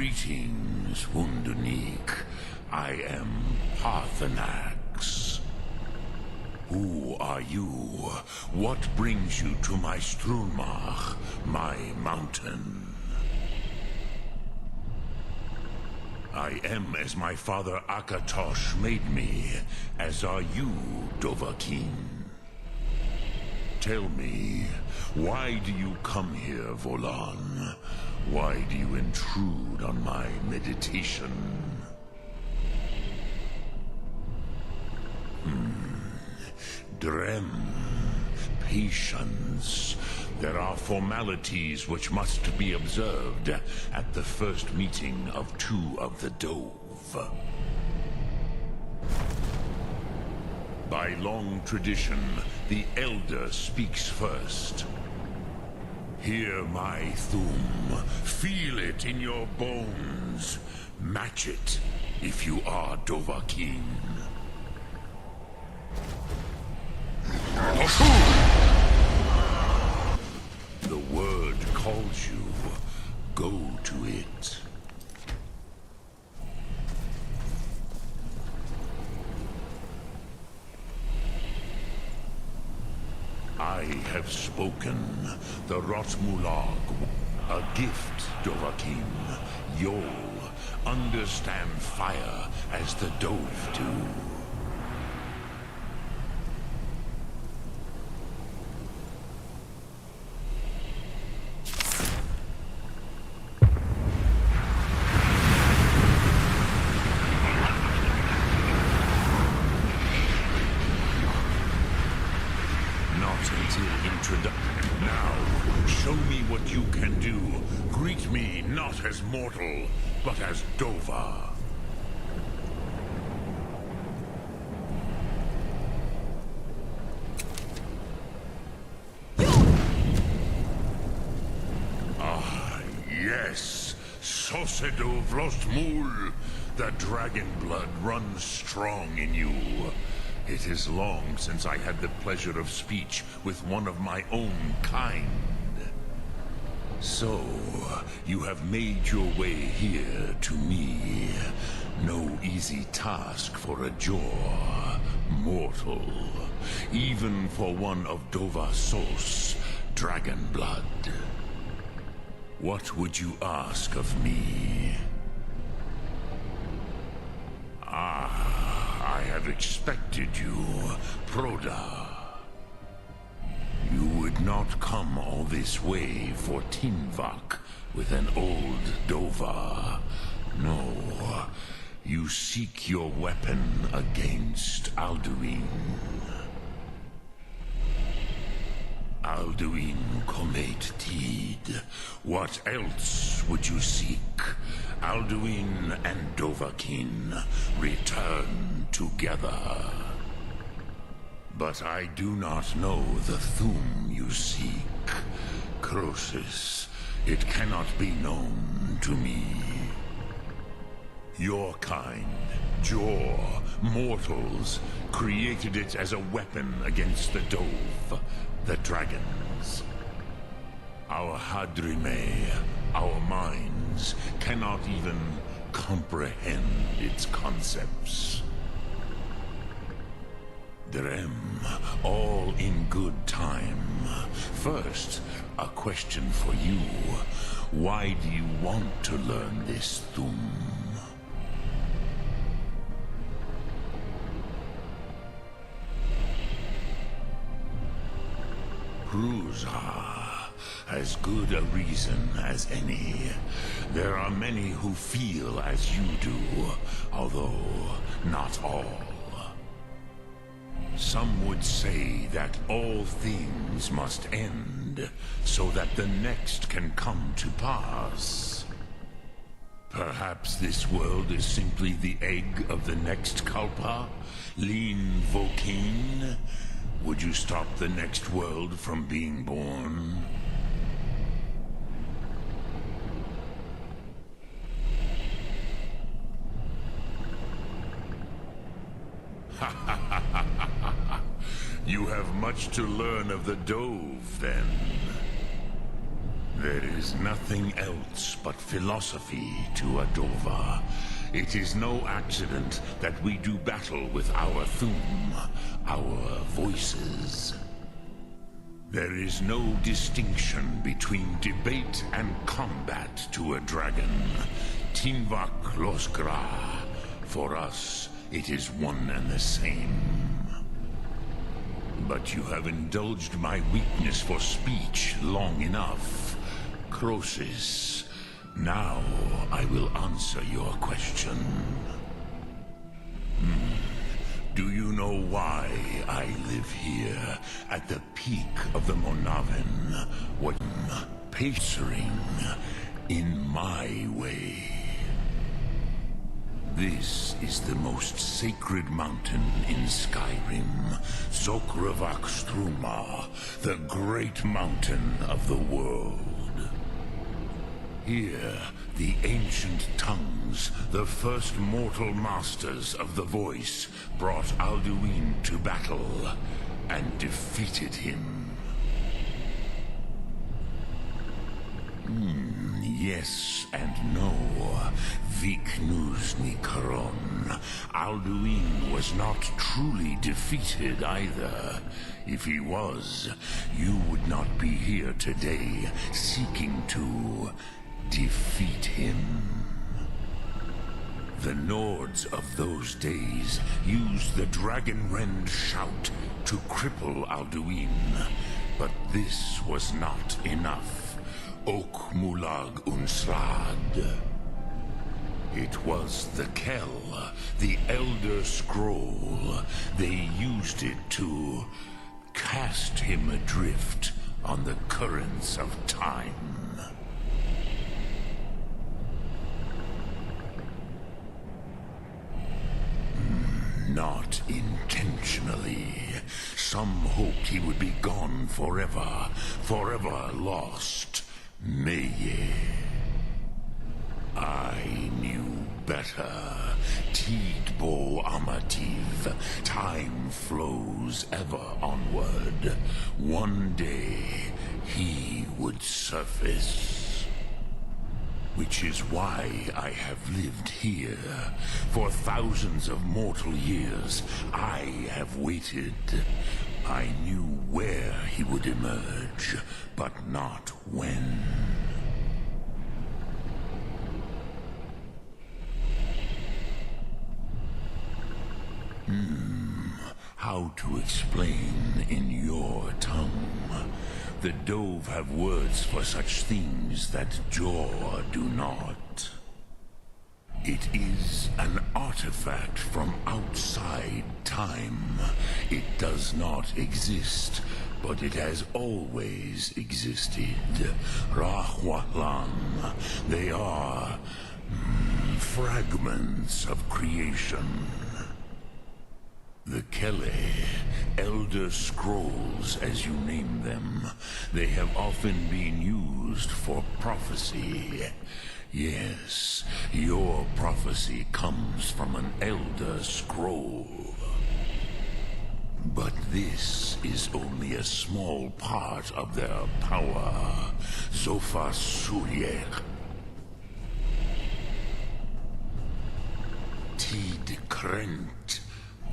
Greetings, Wundernik. I am Parthenax. Who are you? What brings you to my Strunmach, my mountain? I am as my father Akatosh made me, as are you, Dovahkiin. Tell me, why do you come here, Volan? Why do you intrude on my meditation? Drem. Patience. There are formalities which must be observed at the first meeting of two of the Dove. By long tradition, the Elder speaks first. Hear my Thum. Feel it in your bones. Match it if you are Dovahkiin. The word calls you. Go to it. I have spoken. The Rotmulag. A gift, Dovahkiin. You'll understand fire as the Dove do. Now, show me what you can do. Greet me not as mortal, but as Dova. Ah, yes. Sosedo Vrostmul. The dragon blood runs strong in you. It is long since I had the pleasure of speech with one of my own kind. So, you have made your way here to me. No easy task for a Jor, mortal. Even for one of Dova Sos, dragon blood. What would you ask of me? I have expected you, Proda. You would not come all this way for Tinvak with an old Dova. No, you seek your weapon against Alduin. Alduin Comet Tid. What else would you seek? Alduin and Dovahkiin return together. But I do not know the Thum you seek. Croesus, it cannot be known to me. Your kind, Jor, mortals, created it as a weapon against the Dove, the dragons. Our Hadrime, our minds, cannot even comprehend its concepts. Drem, all in good time. First, a question for you. Why do you want to learn this Thum? Prusa. As good a reason as any. There are many who feel as you do, although not all. Some would say that all things must end, so that the next can come to pass. Perhaps this world is simply the egg of the next Kalpa? Lean Vokin? Would you stop the next world from being born? You have much to learn of the Dove, then. There is nothing else but philosophy to Adova. It is no accident that we do battle with our Thum, our voices. There is no distinction between debate and combat to a dragon. Tinvak Losgra. For us, it is one and the same. But you have indulged my weakness for speech long enough. Crosis, now I will answer your question. Do you know why I live here, at the peak of the Monaven, what pacing in my way? This is the most sacred mountain in Skyrim, Zokravak Struma, the great mountain of the world. Here, the ancient tongues, the first mortal masters of the voice, brought Alduin to battle and defeated him. Yes and no. Viknuzny Karon. Alduin was not truly defeated either. If he was, you would not be here today seeking to defeat him. The Nords of those days used the Dragonrend shout to cripple Alduin, but this was not enough. Ok Mulag Unsrad. It was the Kell, the Elder Scroll. They used it to cast him adrift on the currents of time. Not intentionally. Some hoped he would be gone forever, forever lost. Meye. I knew better. Tidbo Amativ. Time flows ever onward. One day, he would surface. Which is why I have lived here. For thousands of mortal years, I have waited. I knew where he would emerge, but not when. How to explain in your tongue? The Dove have words for such things that Jor do not. It is an artifact from outside time. It does not exist, but it has always existed. Rahwalan. They are fragments of creation. The Kele, Elder Scrolls as you name them, they have often been used for prophecy. Yes, your prophecy comes from an Elder Scroll. But this is only a small part of their power. Zofa Suryer. Tid Krent.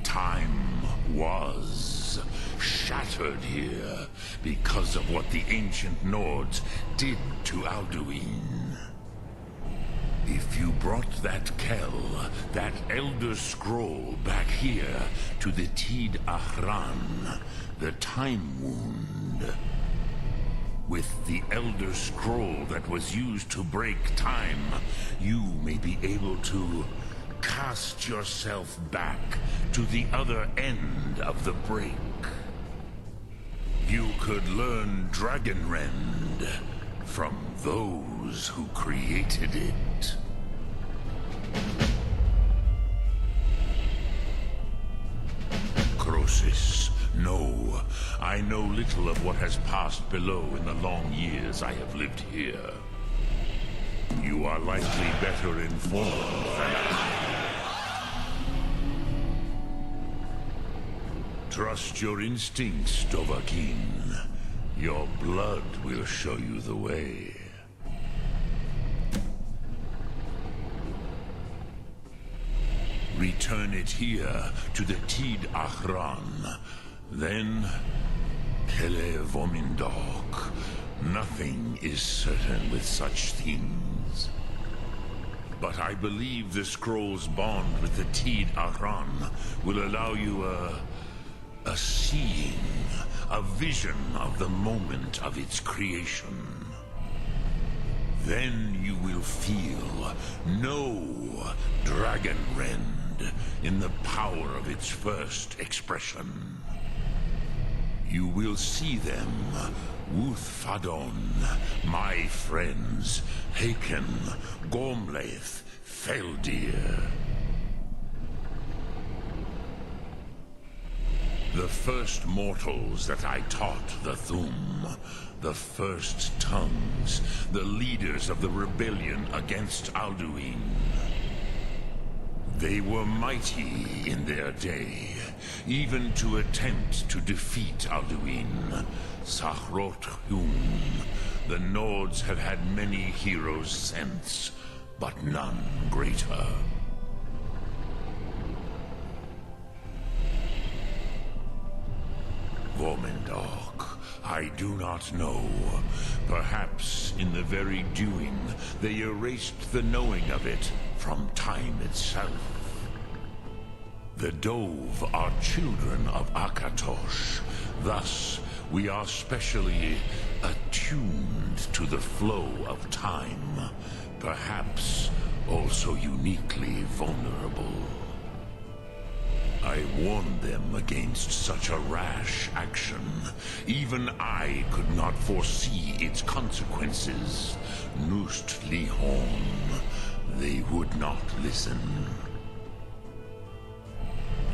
Time was shattered here because of what the ancient Nords did to Alduin. If you brought that Kell, that Elder Scroll back here to the Tid Ahran, the Time Wound, with the Elder Scroll that was used to break time, you may be able to cast yourself back to the other end of the break. You could learn Dragonrend from those who created it. Crosis, no. I know little of what has passed below in the long years I have lived here. You are likely better informed than I. Trust your instincts, Dovahkiin. Your blood will show you the way. Return it here to the Tid Achran. Then, Kele Vomindok. Nothing is certain with such things. But I believe the scroll's bond with the Tid Achran will allow you a seeing, a vision of the moment of its creation. Then you will feel, know Dragonrend in the power of its first expression. You will see them, Wuthfadon, my friends, Haken, Gormlaith, Feldir. The first mortals that I taught the Thum, the first tongues, the leaders of the rebellion against Alduin. They were mighty in their day, even to attempt to defeat Alduin. Sahrot Hum. The Nords have had many heroes since, but none greater. Vomindok, I do not know. Perhaps in the very doing, they erased the knowing of it from time itself. The Dove are children of Akatosh. Thus, we are specially attuned to the flow of time. Perhaps also uniquely vulnerable. I warned them against such a rash action. Even I could not foresee its consequences. Nust Lihon. They would not listen.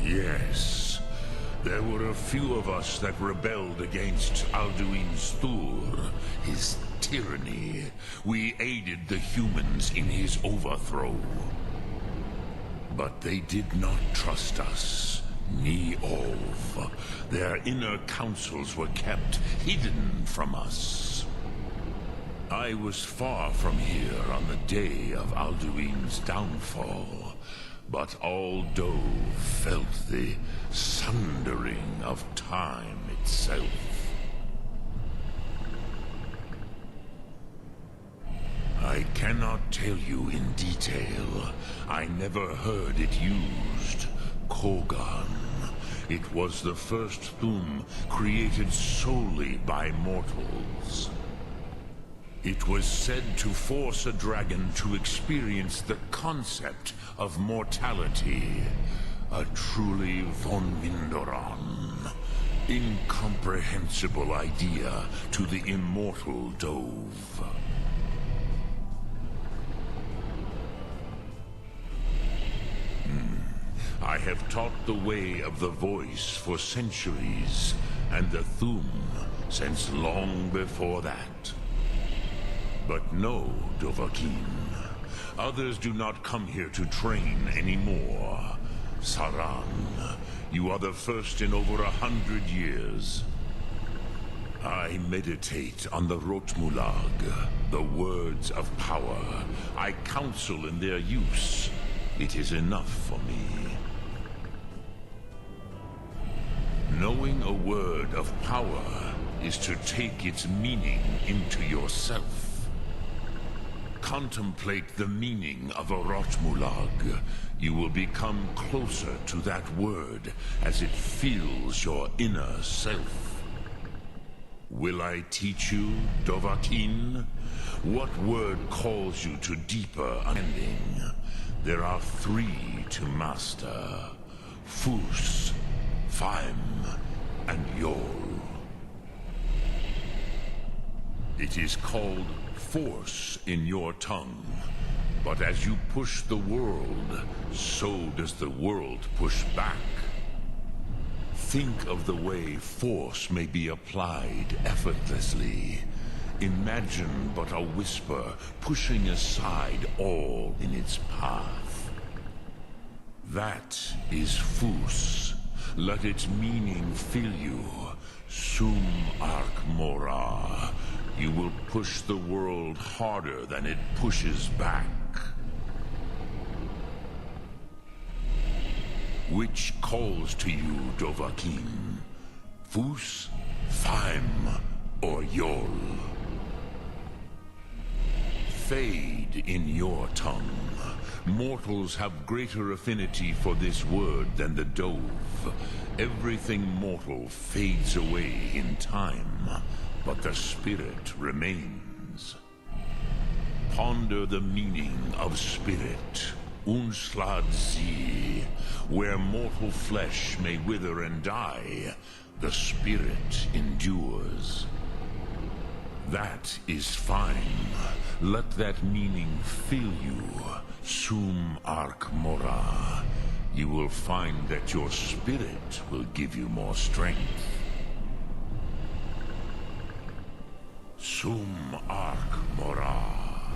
Yes, there were a few of us that rebelled against Alduin's Thur, his tyranny. We aided the humans in his overthrow. But they did not trust us, ni Ov. Their inner counsels were kept hidden from us. I was far from here on the day of Alduin's downfall, but all Dove felt the sundering of time itself. I cannot tell you in detail. I never heard it used. Kogan. It was the first Thum created solely by mortals. It was said to force a dragon to experience the concept of mortality. A truly von Mindoran. Incomprehensible idea to the immortal Dove. I have taught the way of the voice for centuries, and the Thum since long before that. But no, Dovahkiin. Others do not come here to train anymore. Saran, you are the first in over 100 years. I meditate on the Rotmulag, the words of power. I counsel in their use. It is enough for me. Knowing a word of power is to take its meaning into yourself. Contemplate the meaning of a Rotmulag. You will become closer to that word as it fills your inner self. Will I teach you, Dovahkiin? What word calls you to deeper understanding? There are 3 to master. Fus, Faim, and Yol. It is called force in your tongue. But as you push the world, so does the world push back. Think of the way force may be applied effortlessly. Imagine but a whisper pushing aside all in its path. That is Fus. Let its meaning fill you. Sum Arc Mora. You will push the world harder than it pushes back. Which calls to you, Dovahkiin? Fus, Faim, or Yol? Fade in your tongue. Mortals have greater affinity for this word than the Dove. Everything mortal fades away in time, but the spirit remains. Ponder the meaning of spirit. Unslad Zi. Where mortal flesh may wither and die, the spirit endures. That is fine. Let that meaning fill you. Sum Arc Mora. You will find that your spirit will give you more strength. Sum Arc Mora.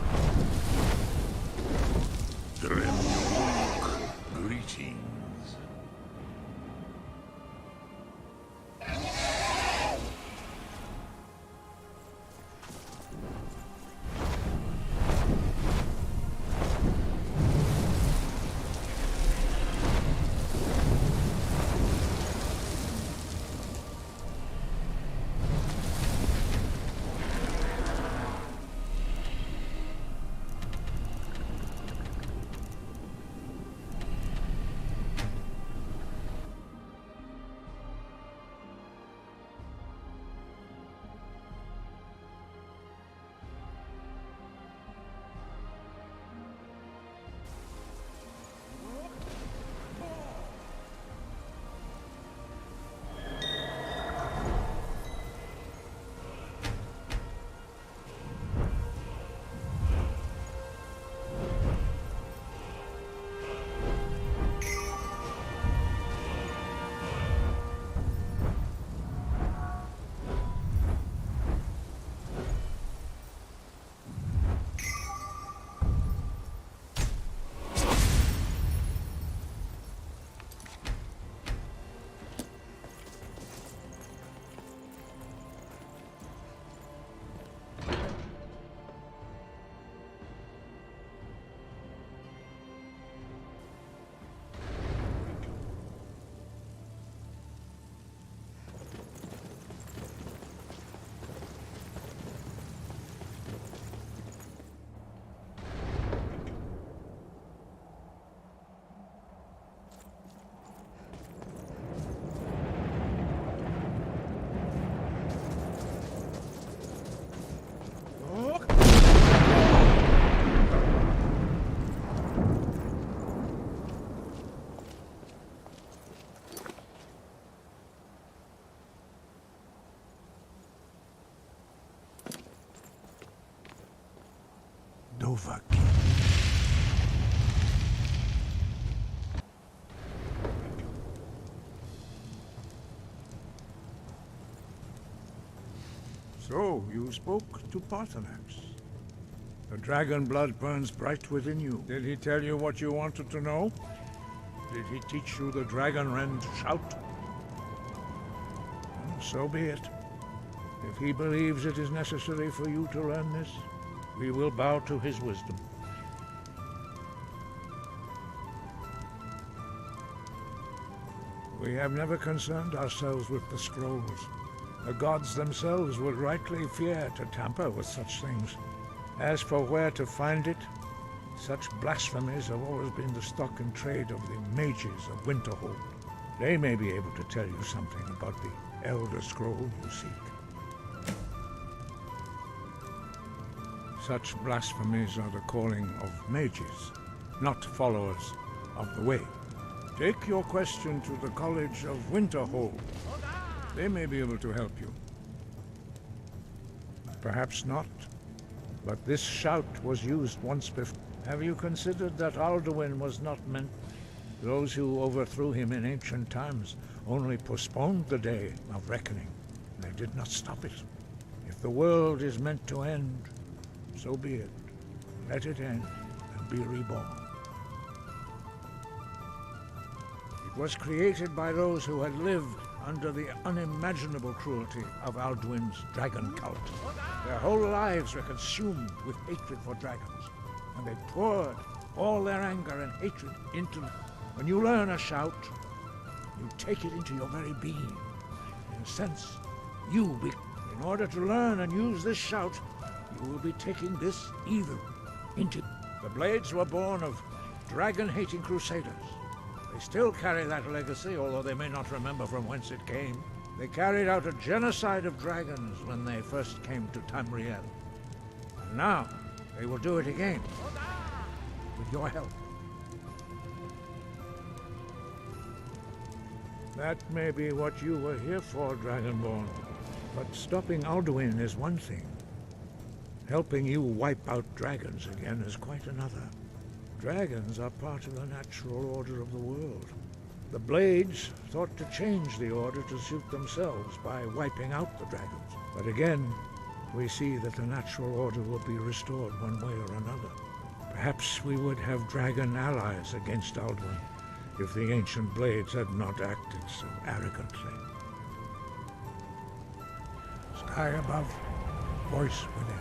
Dremyork, greetings. Dovahkiin. So, you spoke to Paarthurnax. The dragon blood burns bright within you. Did he tell you what you wanted to know? Did he teach you the dragon wren's shout? Well, so be it. If he believes it is necessary for you to learn this, we will bow to his wisdom. We have never concerned ourselves with the scrolls. The gods themselves would rightly fear to tamper with such things. As for where to find it, such blasphemies have always been the stock and trade of the mages of Winterhold. They may be able to tell you something about the Elder Scroll you seek. Such blasphemies are the calling of mages, not followers of the way. Take your question to the College of Winterhold. They may be able to help you. Perhaps not, but this shout was used once before. Have you considered that Alduin was not meant? Those who overthrew him in ancient times only postponed the day of reckoning. They did not stop it. If the world is meant to end, so be it. Let it end and be reborn. It was created by those who had lived under the unimaginable cruelty of Alduin's dragon cult. Their whole lives were consumed with hatred for dragons, and they poured all their anger and hatred into them. When you learn a shout, you take it into your very being. In a sense, in order to learn and use this shout, you will be taking this evil into. The Blades were born of dragon-hating crusaders. They still carry that legacy, although they may not remember from whence it came. They carried out a genocide of dragons when they first came to Tamriel. And now, they will do it again. With your help. That may be what you were here for, Dragonborn. But stopping Alduin is one thing. Helping you wipe out dragons again is quite another. Dragons are part of the natural order of the world. The Blades thought to change the order to suit themselves by wiping out the dragons. But again, we see that the natural order will be restored one way or another. Perhaps we would have dragon allies against Alduin if the ancient Blades had not acted so arrogantly. Sky above, voice within.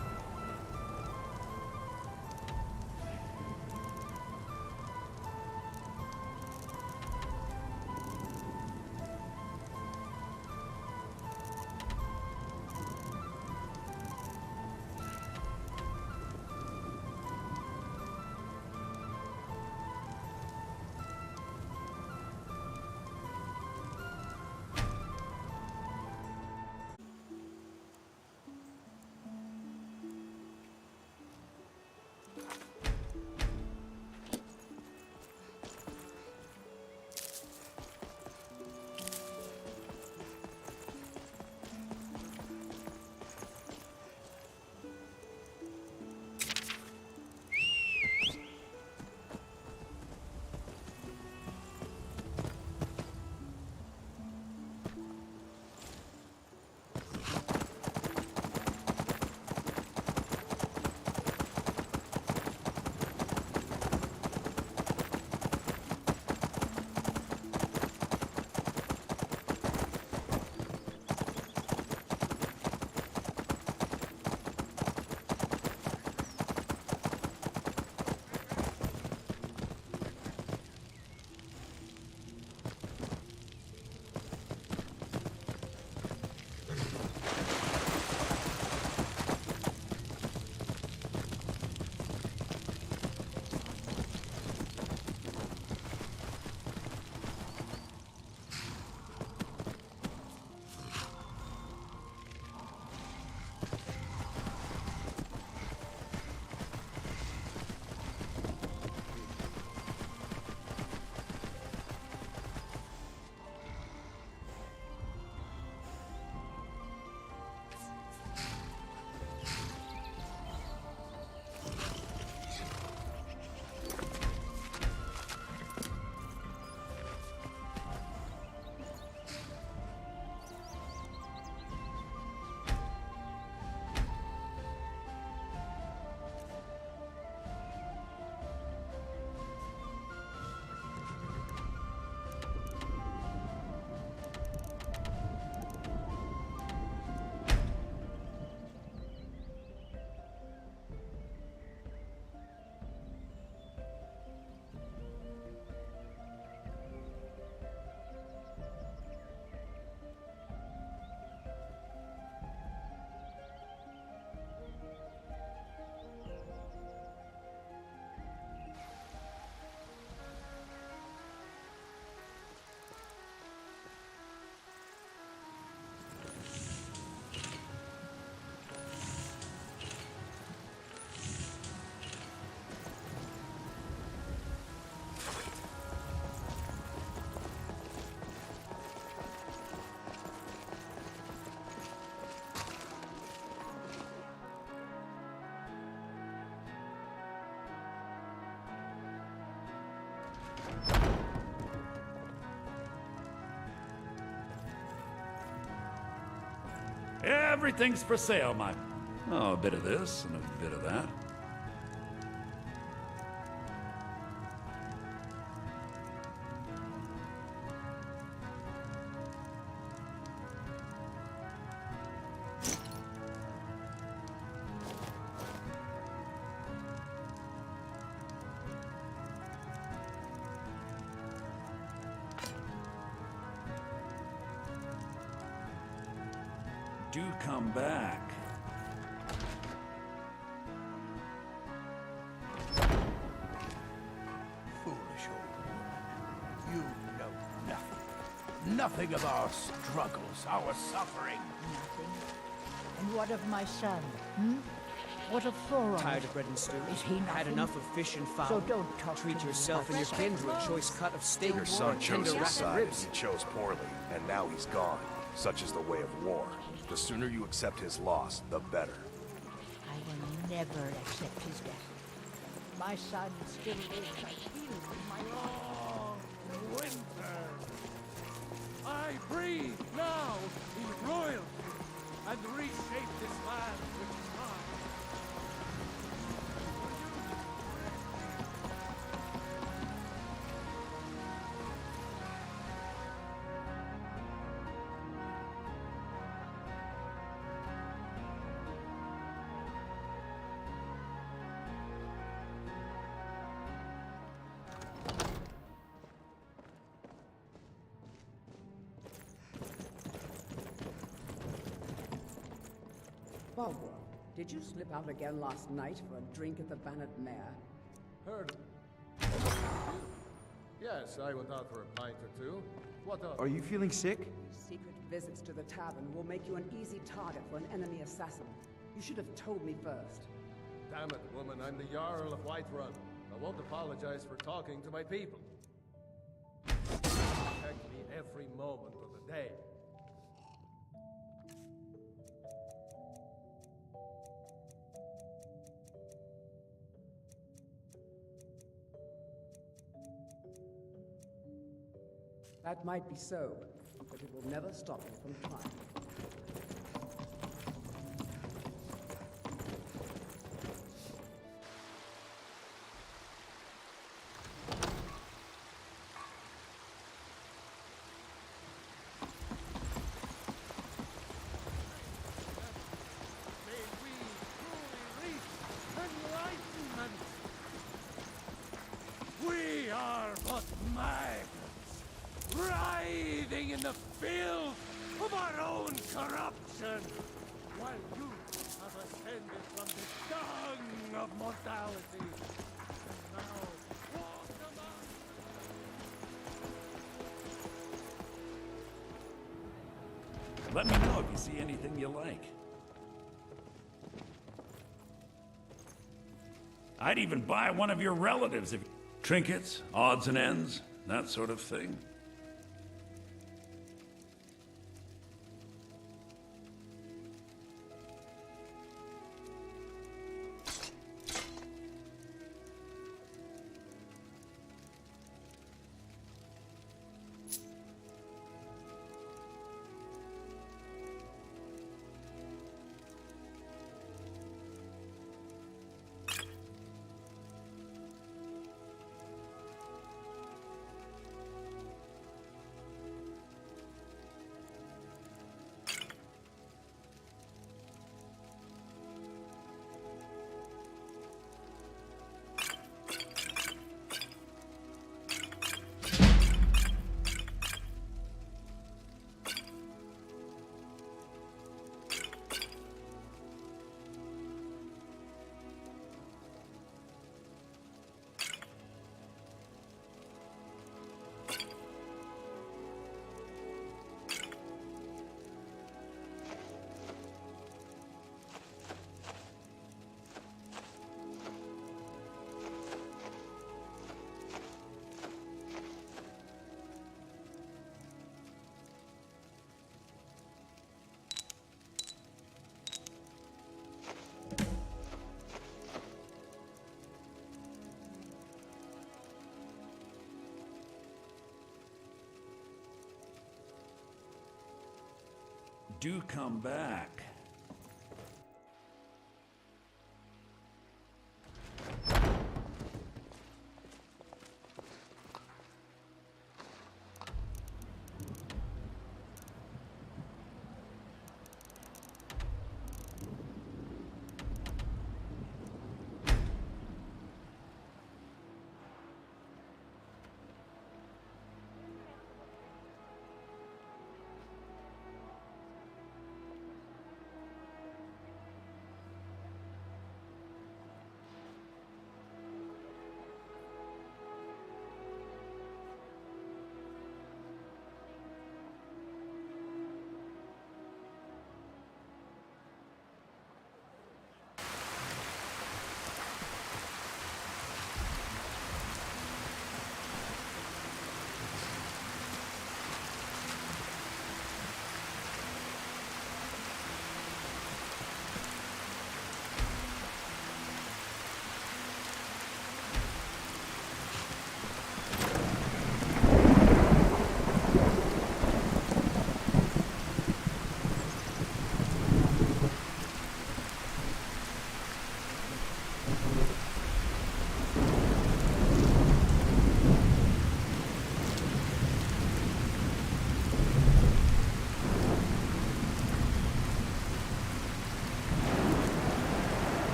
Everything's for sale, my... Oh, a bit of this and a bit of that. Do come back. Foolish old woman. You know nothing. Nothing of our struggles, our suffering. Nothing. And what of my son? Hmm? What of Thoron? Tired of bread and stew? Is he Had nothing? enough of fish and fowl? So don't talk Treat to me yourself and about your kin to a choice cut of steak, Your son chose tender his rack side, and ribs. he chose poorly, and now he's gone. Such is the way of war. The sooner you accept his loss, the better. I will never accept his death. My son still lives. I feel it in my Long winter. I breathe now in royalty and reshape this land with time. Bogwell, did you slip out again last night for a drink at the Bannered Mare? Heard. Yes, I went out for a pint or two. What of? Are you feeling sick? Secret visits to the tavern will make you an easy target for an enemy assassin. You should have told me first. Damn it, woman, I'm the Jarl of Whiterun. I won't apologize for talking to my people. Protect me every moment of the day. That might be so, but it will never stop you from trying. May we truly reach enlightenment. We are but maggots, writhing in the filth of our own corruption, while you have ascended from the dung of mortality, and now walk among Let me know if you see anything you like. I'd even buy one of your relatives if... Trinkets, odds and ends, that sort of thing. Do come back.